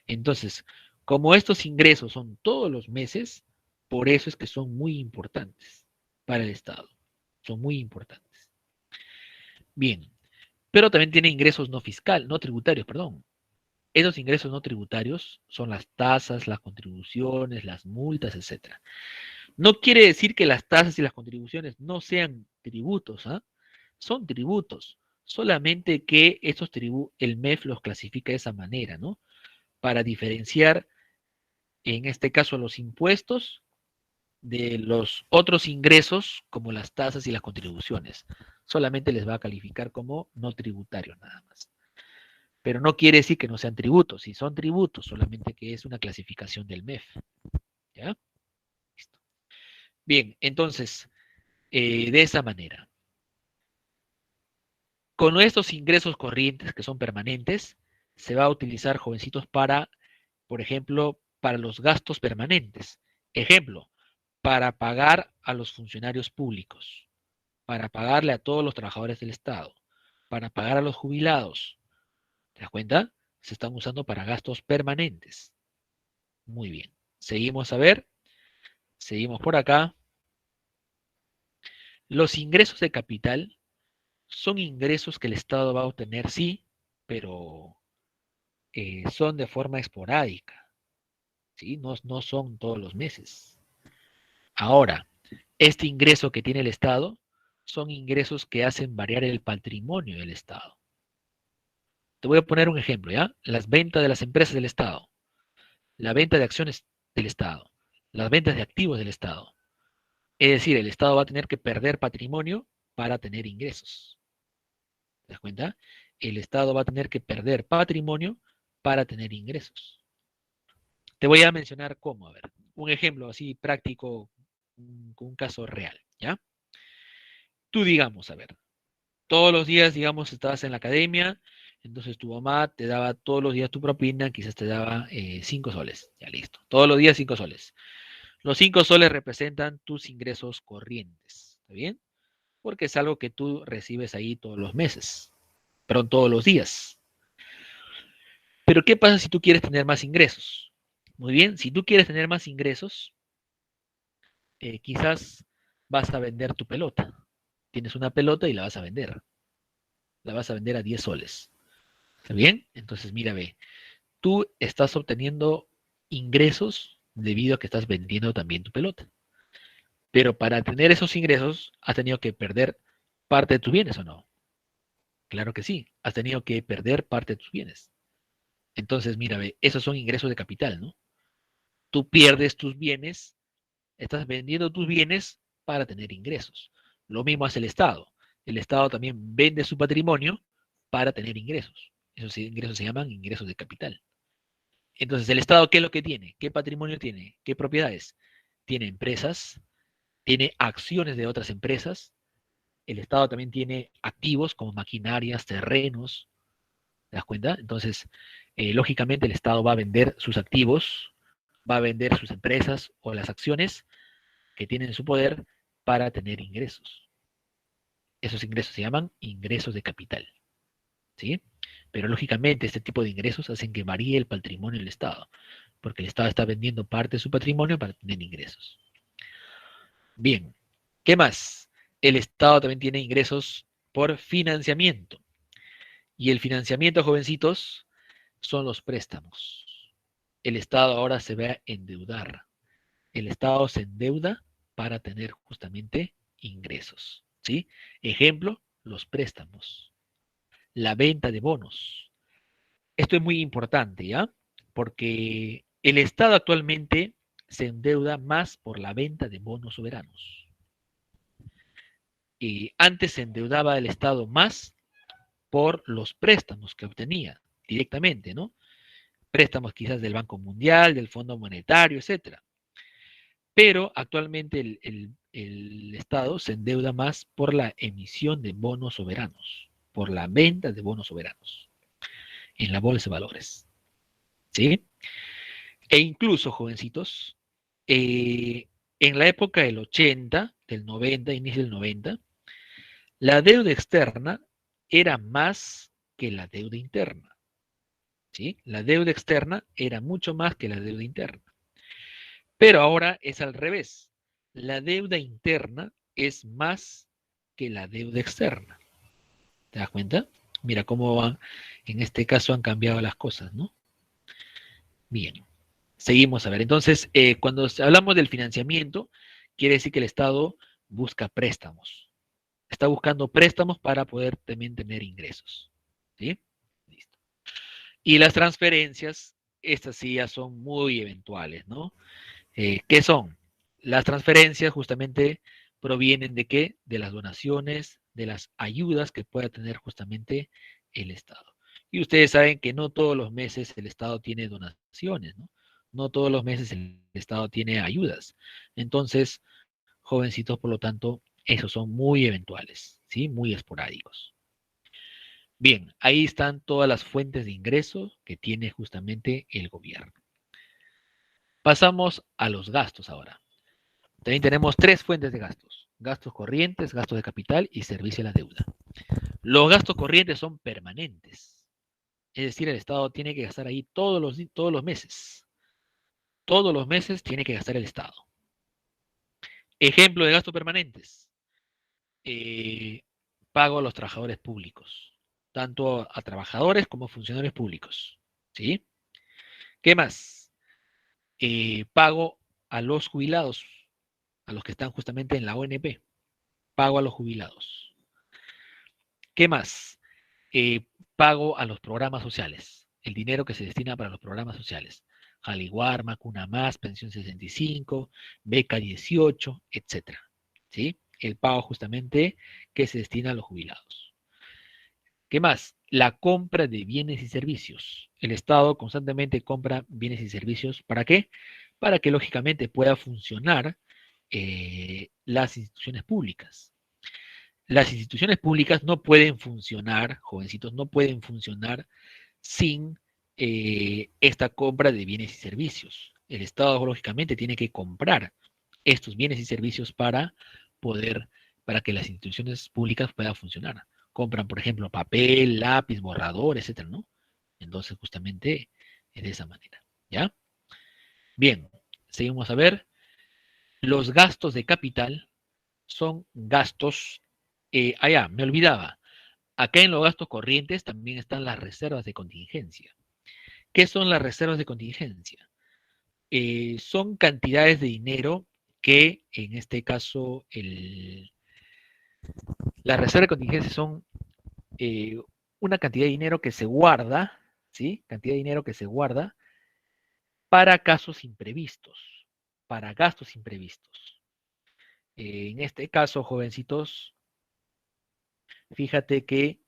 Entonces, como estos ingresos son todos los meses, por eso es que son muy importantes para el Estado. Son muy importantes. Bien, pero también tiene ingresos no tributarios, perdón. Esos ingresos no tributarios son las tasas, las contribuciones, las multas, etcétera. No quiere decir que las tasas y las contribuciones no sean tributos, ¿ah? Son tributos, solamente que estos tributos, el MEF los clasifica de esa manera, ¿no? Para diferenciar, en este caso, los impuestos de los otros ingresos, como las tasas y las contribuciones. Solamente les va a calificar como no tributarios nada más. Pero no quiere decir que no sean tributos, si son tributos, solamente que es una clasificación del MEF. ¿Ya? Listo. Bien, entonces, de esa manera. Con estos ingresos corrientes que son permanentes, se va a utilizar, jovencitos, para, por ejemplo, para los gastos permanentes. Ejemplo, para pagar a los funcionarios públicos, para pagarle a todos los trabajadores del Estado, para pagar a los jubilados. ¿Te das cuenta? Se están usando para gastos permanentes. Muy bien. Seguimos a ver. Seguimos por acá. Los ingresos de capital son ingresos que el Estado va a obtener, sí, pero son de forma esporádica, ¿sí? No, no son todos los meses. Ahora, este ingreso que tiene el Estado son ingresos que hacen variar el patrimonio del Estado. Te voy a poner un ejemplo, ¿ya? Las ventas de las empresas del Estado, la venta de acciones del Estado, las ventas de activos del Estado. Es decir, el Estado va a tener que perder patrimonio para tener ingresos. ¿Te das cuenta? El Estado va a tener que perder patrimonio para tener ingresos. Te voy a mencionar cómo, a ver, un ejemplo así práctico, con un caso real, ¿ya? Tú digamos, a ver, todos los días, digamos, estabas en la academia, entonces tu mamá te daba todos los días tu propina, quizás te daba 5 soles, ya listo, todos los días 5 soles. Los 5 soles representan tus ingresos corrientes, ¿está bien? Porque es algo que tú recibes ahí todos los meses, pero todos los días. Pero ¿qué pasa si tú quieres tener más ingresos? Muy bien, si tú quieres tener más ingresos, quizás vas a vender tu pelota. Tienes una pelota y la vas a vender. La vas a vender a 10 soles. ¿Está bien? Entonces, mira, ve, tú estás obteniendo ingresos debido a que estás vendiendo también tu pelota. Pero para tener esos ingresos, has tenido que perder parte de tus bienes, ¿o no? Claro que sí, has tenido que perder parte de tus bienes. Entonces, mira, ve, esos son ingresos de capital, ¿no? Tú pierdes tus bienes, estás vendiendo tus bienes para tener ingresos. Lo mismo hace el Estado. El Estado también vende su patrimonio para tener ingresos. Esos ingresos se llaman ingresos de capital. Entonces, ¿el Estado qué es lo que tiene? ¿Qué patrimonio tiene? ¿Qué propiedades? Tiene empresas, tiene acciones de otras empresas. El Estado también tiene activos como maquinarias, terrenos. ¿Te das cuenta? Entonces, lógicamente el Estado va a vender sus activos, va a vender sus empresas o las acciones que tienen en su poder para tener ingresos. Esos ingresos se llaman ingresos de capital, ¿sí? Pero lógicamente este tipo de ingresos hacen que varíe el patrimonio del Estado, porque el Estado está vendiendo parte de su patrimonio para tener ingresos. Bien, ¿qué más? El Estado también tiene ingresos por financiamiento. Y el financiamiento, jovencitos, son los préstamos. El Estado ahora se va a endeudar. El Estado se endeuda para tener justamente ingresos, ¿sí? Ejemplo, los préstamos, la venta de bonos. Esto es muy importante, ¿ya? Porque el Estado actualmente se endeuda más por la venta de bonos soberanos. Y antes se endeudaba el Estado más por los préstamos que obtenía directamente, ¿no? Préstamos quizás del Banco Mundial, del Fondo Monetario, etcétera. Pero actualmente el Estado se endeuda más por la emisión de bonos soberanos, por la venta de bonos soberanos en la bolsa de valores, ¿sí? E incluso, jovencitos, en la época del 80, del 90, inicio del 90, la deuda externa era más que la deuda interna, ¿sí? La deuda externa era mucho más que la deuda interna. Pero ahora es al revés. La deuda interna es más que la deuda externa. ¿Te das cuenta? Mira cómo van, en este caso han cambiado las cosas, ¿no? Bien, seguimos a ver. Entonces, cuando hablamos del financiamiento, quiere decir que el Estado busca préstamos. Está buscando préstamos para poder también tener ingresos. ¿Sí? Listo. Y las transferencias, estas sí ya son muy eventuales, ¿no? ¿Qué son? Las transferencias justamente provienen de qué? De las donaciones, de las ayudas que pueda tener justamente el Estado. Y ustedes saben que no todos los meses el Estado tiene donaciones, ¿no? No todos los meses el Estado tiene ayudas. Entonces, jovencitos, por lo tanto, esos son muy eventuales, ¿sí? Muy esporádicos. Bien, ahí están todas las fuentes de ingresos que tiene justamente el gobierno. Pasamos a los gastos ahora. También tenemos tres fuentes de gastos. Gastos corrientes, gastos de capital y servicio a la deuda. Los gastos corrientes son permanentes. Es decir, el Estado tiene que gastar ahí todos los meses. Todos los meses tiene que gastar el Estado. Ejemplo de gastos permanentes. Eh, pago a los trabajadores públicos. Tanto a trabajadores como a funcionarios públicos. ¿Sí? ¿Qué más? Pago a los jubilados, a los que están justamente en la ONP. Pago a los jubilados. ¿Qué más? Pago a los programas sociales, el dinero que se destina para los programas sociales. Jaliguar, Macuna Más, Pensión 65, Beca 18, etcétera. ¿Sí? El pago justamente que se destina a los jubilados. ¿Qué más? La compra de bienes y servicios. El Estado constantemente compra bienes y servicios. ¿Para qué? Para que lógicamente pueda funcionar las instituciones públicas. Las instituciones públicas no pueden funcionar, jovencitos, no pueden funcionar sin esta compra de bienes y servicios. El Estado, lógicamente, tiene que comprar estos bienes y servicios para poder, para que las instituciones públicas puedan funcionar. Compran, por ejemplo, papel, lápiz, borrador, etcétera, ¿no? Entonces, justamente es de esa manera, ¿ya? Bien, seguimos a ver. Los gastos de capital son gastos, me olvidaba, acá en los gastos corrientes también están las reservas de contingencia. ¿Qué son las reservas de contingencia? Son cantidades de dinero que, en este caso, las reservas de contingencia son una cantidad de dinero que se guarda, ¿sí? Cantidad de dinero que se guarda para casos imprevistos, para gastos imprevistos. En este caso, jovencitos, fíjate que,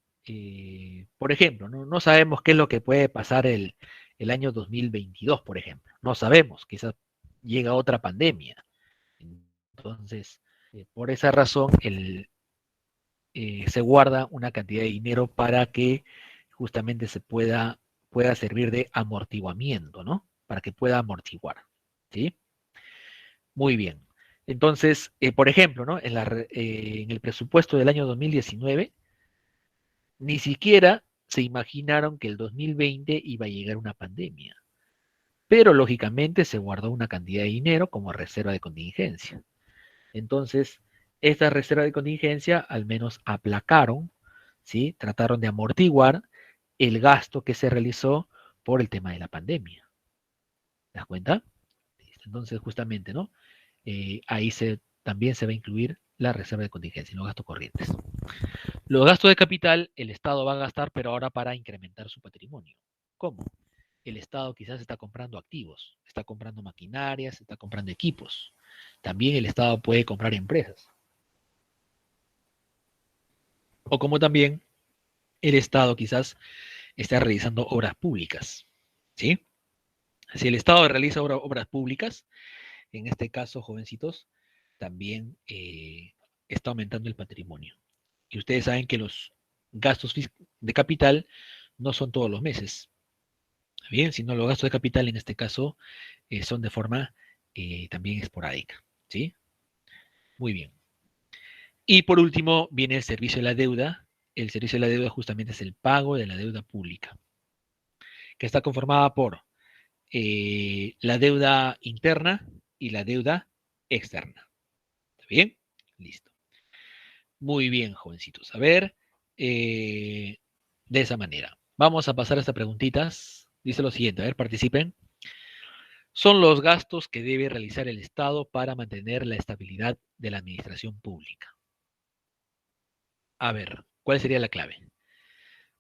por ejemplo, no sabemos qué es lo que puede pasar el año 2022, por ejemplo. No sabemos, quizás llega otra pandemia. Entonces, por esa razón, se guarda una cantidad de dinero para que justamente pueda servir de amortiguamiento, ¿no? Para que pueda amortiguar, ¿sí? Muy bien. Entonces, por ejemplo, ¿no? En el presupuesto del año 2019, ni siquiera se imaginaron que el 2020 iba a llegar una pandemia, pero lógicamente se guardó una cantidad de dinero como reserva de contingencia. Entonces, esta reserva de contingencia al menos aplacaron, ¿sí? Trataron de amortiguar el gasto que se realizó por el tema de la pandemia. ¿Te das cuenta? Entonces, justamente, ¿no? Ahí también se va a incluir la reserva de contingencia, los gastos corrientes. Los gastos de capital, el Estado va a gastar, pero ahora para incrementar su patrimonio. ¿Cómo? El Estado quizás está comprando activos, está comprando maquinarias, está comprando equipos. También el Estado puede comprar empresas. O como también el Estado quizás está realizando obras públicas. ¿Sí? Si el Estado realiza obras públicas, en este caso, jovencitos, también está aumentando el patrimonio. Y ustedes saben que los gastos de capital no son todos los meses, bien, sino los gastos de capital en este caso son de forma también esporádica, ¿sí? Muy bien. Y por último viene el servicio de la deuda. El servicio de la deuda justamente es el pago de la deuda pública, que está conformada por la deuda interna y la deuda externa. ¿Está bien? Listo. Muy bien, jovencitos. A ver, de esa manera. Vamos a pasar a estas preguntitas. Dice lo siguiente, a ver, participen. Son los gastos que debe realizar el Estado para mantener la estabilidad de la administración pública. A ver, ¿cuál sería la clave?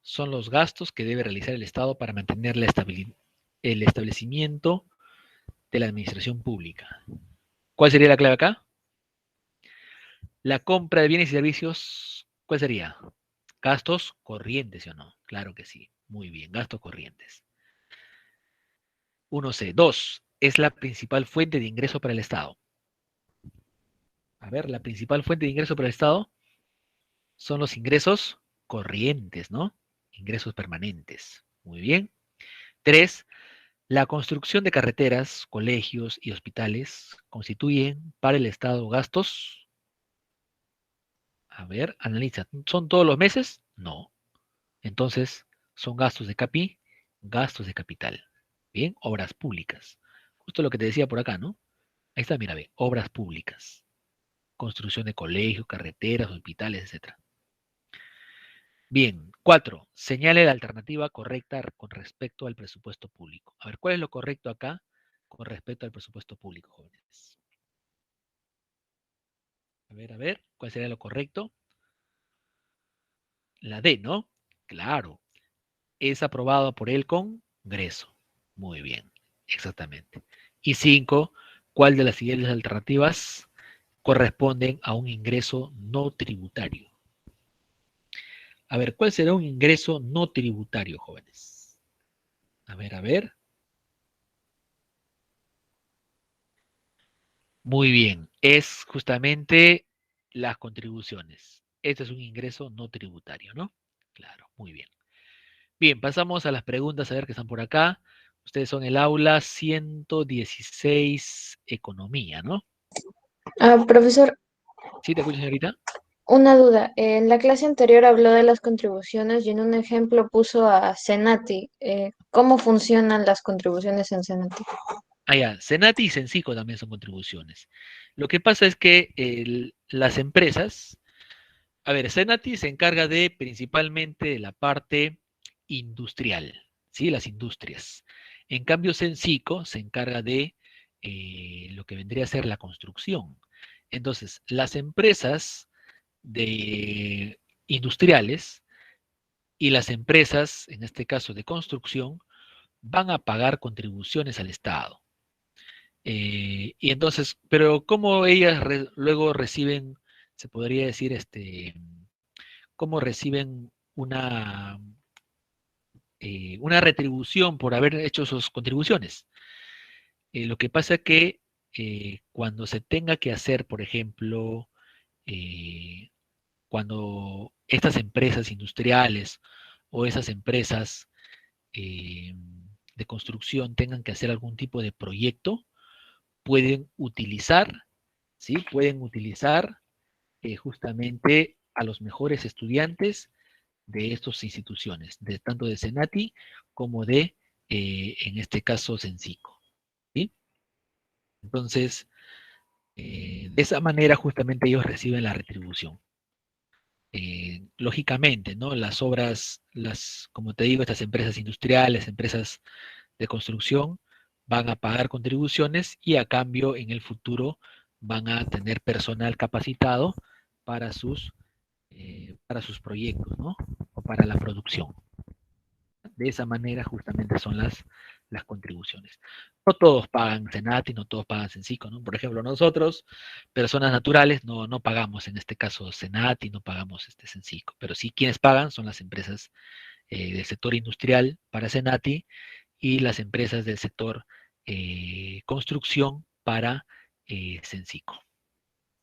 Son los gastos que debe realizar el Estado para mantener el establecimiento de la administración pública. ¿Cuál sería la clave acá? La compra de bienes y servicios, ¿cuál sería? Gastos corrientes, ¿sí o no? Claro que sí. Muy bien, gastos corrientes. 1C. 2. Es la principal fuente de ingreso para el Estado. A ver, la principal fuente de ingreso para el Estado son los ingresos corrientes, ¿no? Ingresos permanentes. Muy bien. 3. La construcción de carreteras, colegios y hospitales constituyen para el Estado gastos. A ver, analiza. ¿Son todos los meses? No. Entonces, son gastos de capital. Bien, obras públicas. Justo lo que te decía por acá, ¿no? Ahí está, mira, ve, obras públicas. Construcción de colegios, carreteras, hospitales, etcétera. Bien, 4. Señale la alternativa correcta con respecto al presupuesto público. A ver, ¿cuál es lo correcto acá con respecto al presupuesto público, jóvenes? A ver, ¿cuál sería lo correcto? La D, ¿no? Claro, es aprobado por el Congreso. Muy bien, exactamente. Y 5. ¿Cuál de las siguientes alternativas corresponden a un ingreso no tributario? A ver, ¿cuál será un ingreso no tributario, jóvenes? A ver, a ver. Muy bien, es justamente las contribuciones. Este es un ingreso no tributario, ¿no? Claro, muy bien. Bien, pasamos a las preguntas, a ver qué están por acá. Ustedes son el aula 116, Economía, ¿no? Profesor, ¿Sí te escucho, señorita? una duda. En la clase anterior habló de las contribuciones y en un ejemplo puso a Senati. ¿Cómo funcionan las contribuciones en Senati? Ah, ya, Senati y Sensico también son contribuciones. Lo que pasa es que las empresas, a ver, Senati se encarga de principalmente de la parte industrial, ¿sí? Las industrias. En cambio, Sensico se encarga de lo que vendría a ser la construcción. Entonces, las empresas industriales y las empresas, en este caso de construcción, van a pagar contribuciones al Estado. Y entonces, pero ¿cómo ellas luego reciben, se podría decir, cómo reciben una retribución por haber hecho sus contribuciones? Lo que pasa es que cuando se tenga que hacer, por ejemplo, eh, cuando estas empresas industriales o esas empresas eh, de construcción tengan que hacer algún tipo de proyecto, pueden utilizar, ¿sí? Pueden utilizar justamente a los mejores estudiantes de estas instituciones, de tanto de Senati como de, en este caso, Sensico, ¿sí? Entonces, de esa manera justamente ellos reciben la retribución. Lógicamente, ¿no? Las obras, como te digo, estas empresas industriales, empresas de construcción, van a pagar contribuciones y a cambio en el futuro van a tener personal capacitado para sus proyectos, ¿no? O para la producción. De esa manera justamente son las contribuciones. No todos pagan Senati, no todos pagan Sensico, ¿no? Por ejemplo, nosotros, personas naturales, no pagamos en este caso Senati, no pagamos Sensico, pero sí quienes pagan son las empresas del sector industrial para Senati y las empresas del sector construcción para Sensico.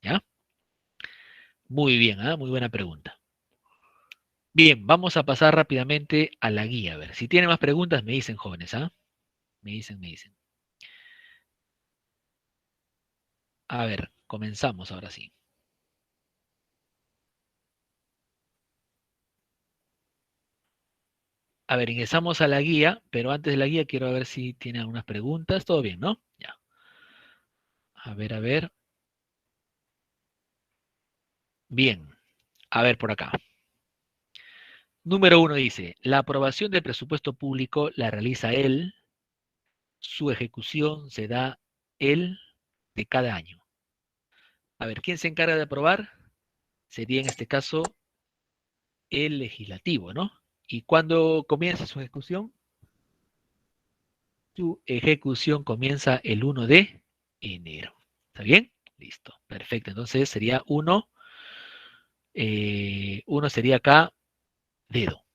¿Ya? Muy bien, ¿eh? Muy buena pregunta. Bien, vamos a pasar rápidamente a la guía. A ver, si tienen más preguntas, me dicen, jóvenes, ¿ah? Me dicen, me dicen. A ver, comenzamos ahora sí. A ver, ingresamos a la guía, pero antes de la guía quiero ver si tienen algunas preguntas. Todo bien, ¿no? Ya. A ver, a ver. Bien. A ver por acá. Número 1 dice, la aprobación del presupuesto público la realiza él, su ejecución se da él de cada año. A ver, ¿quién se encarga de aprobar? Sería en este caso el legislativo, ¿no? ¿Y cuándo comienza su ejecución? Su ejecución comienza el 1 de enero. ¿Está bien? Listo, perfecto. Entonces sería uno sería acá dedo.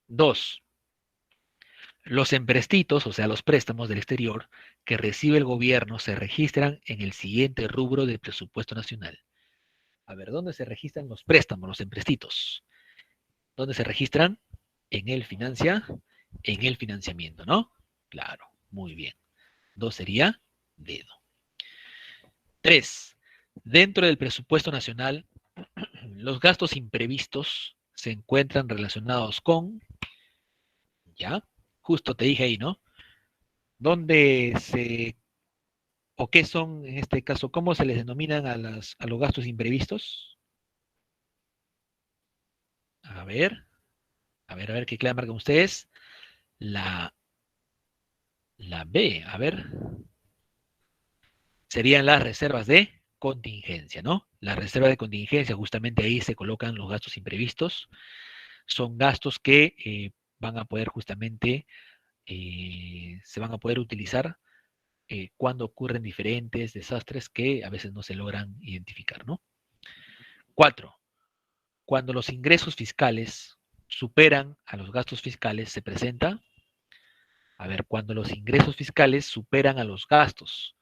2. Los emprestitos, o sea, los préstamos del exterior que recibe el gobierno se registran en el siguiente rubro del presupuesto nacional. A ver, ¿dónde se registran los préstamos, los emprestitos? ¿Dónde se registran? En el financiamiento, ¿no? Claro, muy bien. 2 sería dedo. 3. Dentro del presupuesto nacional, los gastos imprevistos se encuentran relacionados con, ya, justo te dije ahí, ¿no? ¿Dónde o qué son, en este caso, cómo se les denominan a los gastos imprevistos? A ver, a ver, qué clave marcan ustedes. La, la B, a ver, serían las reservas de contingencia, ¿no? Las reservas de contingencia, justamente ahí se colocan los gastos imprevistos. Son gastos que van a poder justamente, se van a poder utilizar cuando ocurren diferentes desastres que a veces no se logran identificar, ¿no? 4. Cuando los ingresos fiscales superan a los gastos fiscales, se presenta, a ver, cuando los ingresos fiscales superan a los gastos,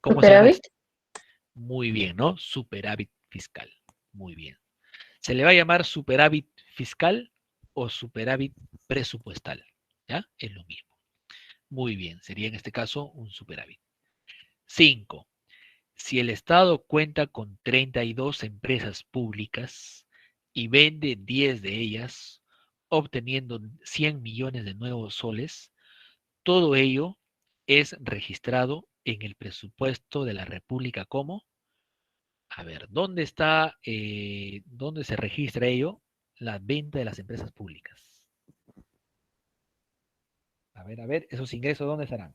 ¿cómo se llama ¿Superávit? esto? Muy bien, ¿no? Superávit fiscal. Muy bien. Se le va a llamar superávit fiscal o superávit presupuestal. ¿Ya? Es lo mismo. Muy bien, sería en este caso un superávit. 5. Si el Estado cuenta con 32 empresas públicas y vende 10 de ellas, obteniendo 100 millones de nuevos soles, todo ello es registrado en el presupuesto de la República como, a ver, dónde se registra ello? La venta de las empresas públicas. A ver, esos ingresos, ¿dónde estarán?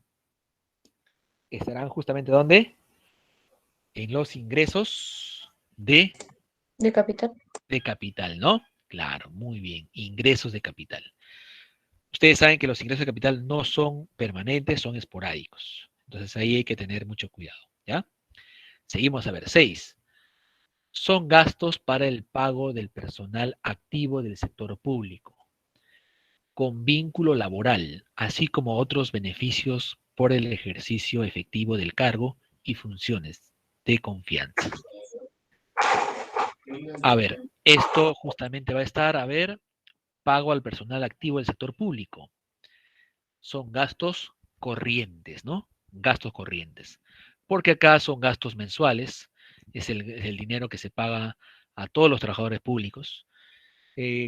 estarán justamente ¿dónde? En los ingresos de capital. capital, ¿no? Claro, muy bien. Ingresos de capital. Ustedes saben que los ingresos de capital no son permanentes, son esporádicos. Entonces ahí hay que tener mucho cuidado, ¿ya? Seguimos a ver. 6. Son gastos para el pago del personal activo del sector público, con vínculo laboral, así como otros beneficios por el ejercicio efectivo del cargo y funciones de confianza. A ver, esto justamente va a estar, a ver, pago al personal activo del sector público. Son gastos corrientes, ¿no? Gastos corrientes. Porque acá son gastos mensuales, es el dinero que se paga a todos los trabajadores públicos.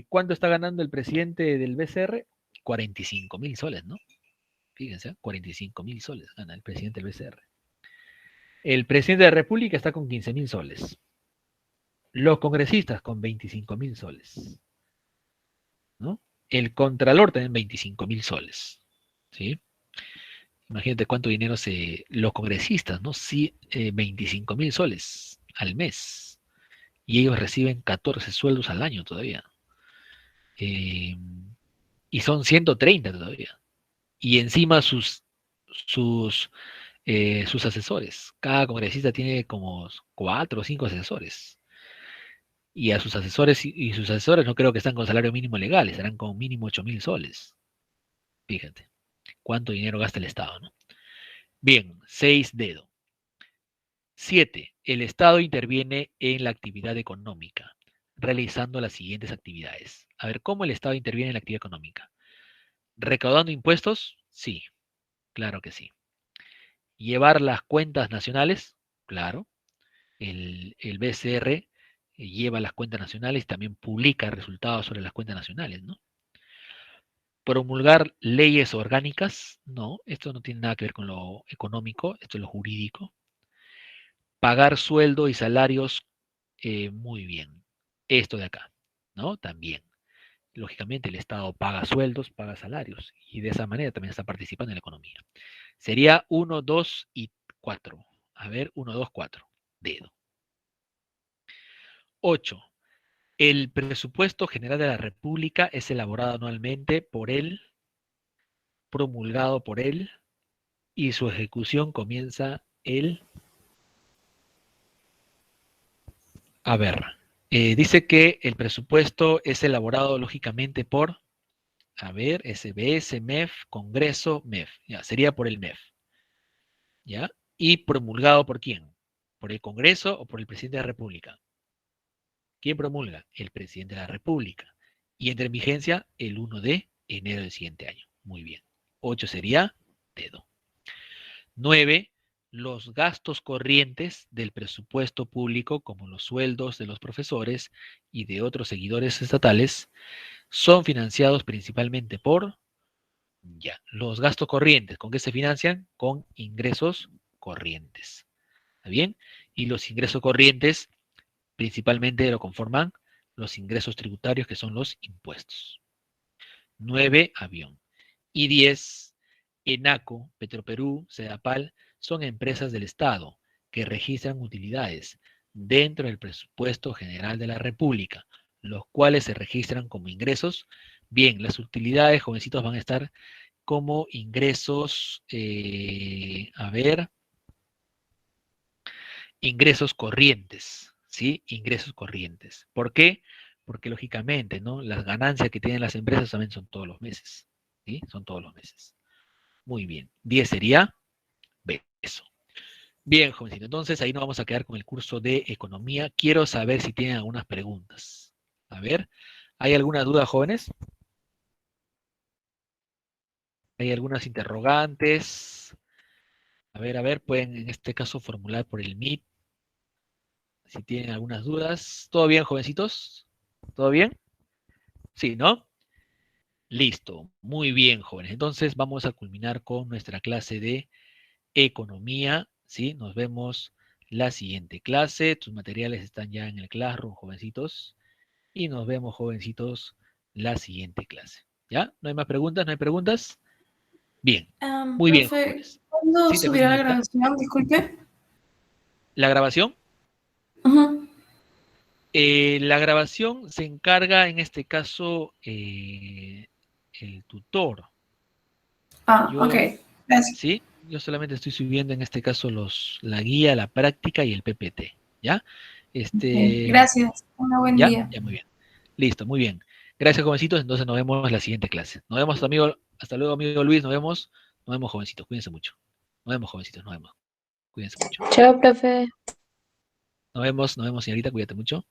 ¿Cuánto está ganando el presidente del BCR? 45.000 soles, ¿no? Fíjense, 45.000 soles gana el presidente del BCR. El presidente de la República está con 15.000 soles. Los congresistas con 25.000 soles, ¿no? El contralor también 25.000 soles, ¿sí? Imagínate cuánto dinero los congresistas, ¿no? Sí, 25.000 soles al mes. Y ellos reciben 14 sueldos al año todavía. Eh, y son 130 todavía. Y encima sus asesores. Cada congresista tiene como 4 o 5 asesores. Y a sus asesores y sus asesores no creo que están con salario mínimo legal, estarán con mínimo 8.000 soles. Fíjate, cuánto dinero gasta el Estado, ¿no? Bien, 6 dedo. 7. El Estado interviene en la actividad económica, realizando las siguientes actividades. A ver, ¿cómo el Estado interviene en la actividad económica? ¿Recaudando impuestos? Sí, claro que sí. ¿Llevar las cuentas nacionales? Claro. El BCR lleva las cuentas nacionales y también publica resultados sobre las cuentas nacionales, ¿no? Promulgar leyes orgánicas, no, esto no tiene nada que ver con lo económico, esto es lo jurídico. Pagar sueldo y salarios, muy bien. Esto de acá, ¿no? También. Lógicamente el Estado paga sueldos, paga salarios y de esa manera también está participando en la economía. Sería 1, 2 y 4. A ver, 1, 2, 4. Dedo. 8. El presupuesto general de la República es elaborado anualmente por él, promulgado por él, y su ejecución comienza el... A ver, dice que el presupuesto es elaborado lógicamente por, a ver, SBS, MEF, Congreso, MEF. Ya, sería por el MEF. ¿Ya? Y promulgado por quién? ¿Por el Congreso o por el presidente de la República? ¿Quién promulga? El presidente de la República. Y entra en vigencia el 1 de enero del siguiente año. Muy bien. 8 sería dedo. 9. Los gastos corrientes del presupuesto público, como los sueldos de los profesores y de otros seguidores estatales, son financiados principalmente por, ya, los gastos corrientes. ¿Con qué se financian? Con ingresos corrientes. ¿Está bien? Y los ingresos corrientes principalmente lo conforman los ingresos tributarios, que son los impuestos. 9, avión. Y 10, ENACO, Petroperú, Sedapal, son empresas del Estado que registran utilidades dentro del presupuesto general de la República, los cuales se registran como ingresos. Bien, las utilidades, jovencitos, van a estar como ingresos, a ver, ingresos corrientes, ¿sí? Ingresos corrientes. ¿Por qué? Porque lógicamente, ¿no? Las ganancias que tienen las empresas también son todos los meses, ¿sí? Son todos los meses. Muy bien. 10 sería B, eso. Bien, jovencito. Entonces ahí nos vamos a quedar con el curso de economía. Quiero saber si tienen algunas preguntas. A ver, ¿hay alguna duda, jóvenes? ¿Hay algunas interrogantes? A ver, pueden en este caso formular por el Meet si tienen algunas dudas. ¿Todo bien, jovencitos? ¿Todo bien? Sí, ¿no? Listo. Muy bien, jóvenes. Entonces vamos a culminar con nuestra clase de economía, ¿sí? Nos vemos la siguiente clase. Tus materiales están ya en el Classroom, jovencitos. Y nos vemos, jovencitos, la siguiente clase. ¿Ya? ¿No hay más preguntas? ¿No hay preguntas? Bien. Muy bien, Profe, jóvenes. ¿Cuándo Sí, te escucho, subirá la señorita. grabación? Disculpe. La grabación. Ujú. La grabación se encarga, en este caso, el tutor. Ah, ok. Yo, Gracias. sí, yo solamente estoy subiendo en este caso la guía, la práctica y el PPT, ¿ya? Ok, Este, gracias. Un buen ya, día. ya, muy bien. Listo, muy bien. Gracias, jovencitos. Entonces nos vemos en la siguiente clase. Nos vemos, amigo. Hasta luego, amigo Luis. Nos vemos. Nos vemos, jovencitos. Cuídense mucho. Nos vemos, jovencitos. Nos vemos. Cuídense mucho. Chao, profe. Nos vemos, señorita. Cuídate mucho.